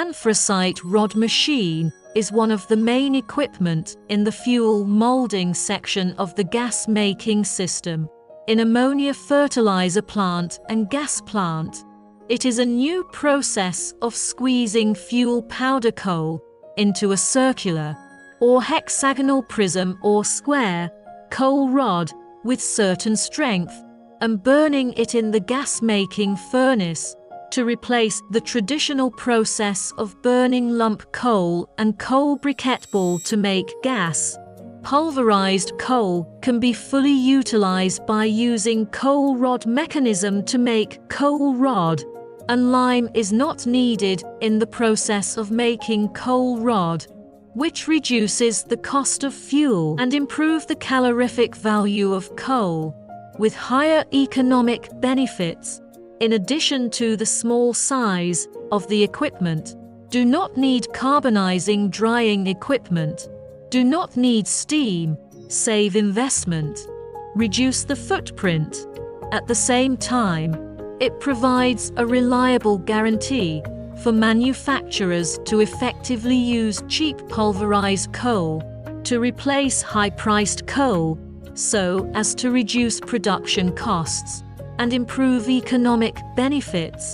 anthracite rod machine is one of the main equipment in the fuel molding section of the gas-making system. In ammonia fertilizer plant and gas plant, it is a new process of squeezing fuel powder coal into a circular or hexagonal prism or square coal rod with certain strength and burning it in the gas-making furnace to replace the traditional process of burning lump coal and coal briquette ball to make gas. Pulverized coal can be fully utilized by using coal rod mechanism to make coal rod, and lime is not needed in the process of making coal rod, which reduces the cost of fuel and improve the calorific value of coal, with higher economic benefits. In addition to the small size of the equipment, do not need carbonizing drying equipment, do not need steam, save investment, reduce the footprint. At the same time, it provides a reliable guarantee for manufacturers to effectively use cheap pulverized coal to replace high-priced coal so as to reduce production costs and improve economic benefits.